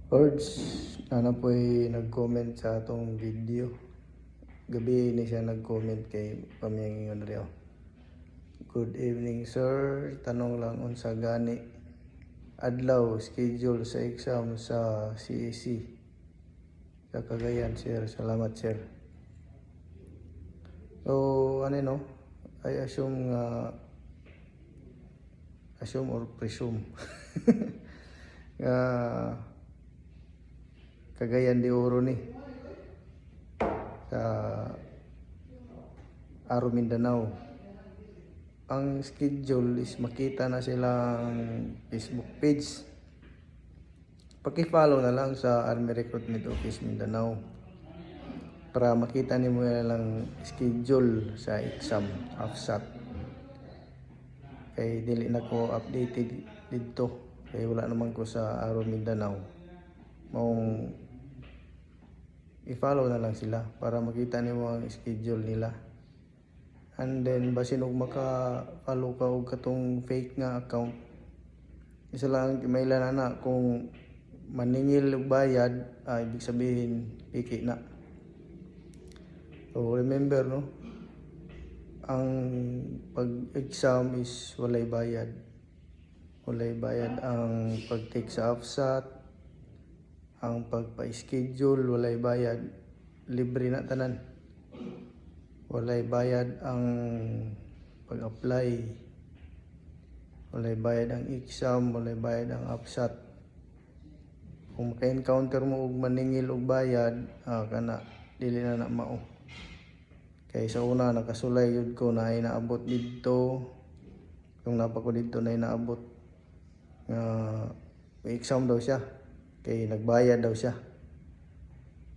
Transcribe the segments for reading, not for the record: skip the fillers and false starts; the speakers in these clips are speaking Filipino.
Ords, ano po'y nag-comment sa atong video. Gabi ni siya nag-comment kay pamiyang Rio. Good evening sir, tanong lang unsa gani adlaw schedule sa exam sa CEC sa Cagayan sir. Salamat sir. So ano no, I assume assume or presume Cagayan de Oro ni sa Aro Mindanao. Ang schedule is makita na silang Facebook page. Paki-follow na lang sa Army Recruitment Office Mindanao para makita nimo lang schedule sa exam AFSAT. Kay dili na ko updated dito kay wala naman ko sa Aro Mindanao. Maong i-follow na lang sila para makita nimo ang schedule nila. And then basin og maka-follow ka og katong fake nga account, isa lang kimailan na kung maningil og bayad, ibig sabihin piki na. So remember no, ang pag-exam is walay bayad. Walay bayad ang pag-take sa AFSAT, ang pagpa-schedule walay bayad, libre na tanan. Walay bayad ang pag-apply, walay bayad ang exam, walay bayad ang AFSAT. Kung maka-encounter mo og maningil og bayad, kana dili na mao. Kay sa una nakasulay yun ko na ay naabot dito, kung napa ko dito na ay naabot may exam daw siya kay nagbayad daw siya.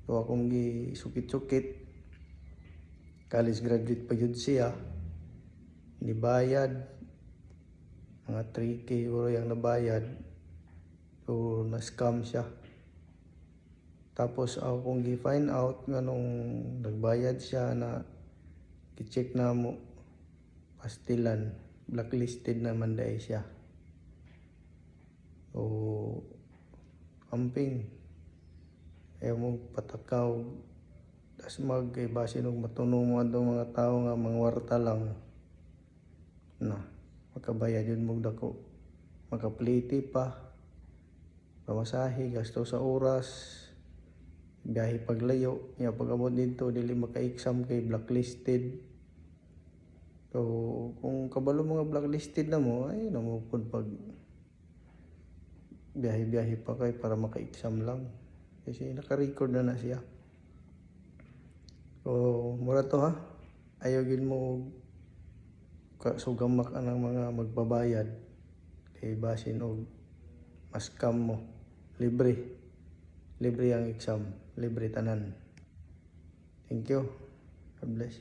So akong gisukit-sukit, college graduate pa yun siya, nibayad mga 3K euro yung nabayad. So na-scam siya. Tapos akong gi-find out nga nung nagbayad siya na i-check na mo pastilan, blacklisted naman dahil siya. So amping ayaw mo patakaw, tas kay basin og matunong mo atong mga tao nga mangwarta lang na makabayad yun mo dako, makapliti pa, pamasahe, gasto sa oras, biyahe paglayo, ya pag-abot dito dili maka-exam kay blacklisted. So kung kabalo mga blacklisted na mo, ay namo pud pag biyahe pa kay para maka-exam lang kasi naka-record na siya. So mura to ha, ayaw gid mo sugamak ang mga magbabayad kay basin og mas-scam mo. Libre ang exam, libre tanan. Thank you, God bless.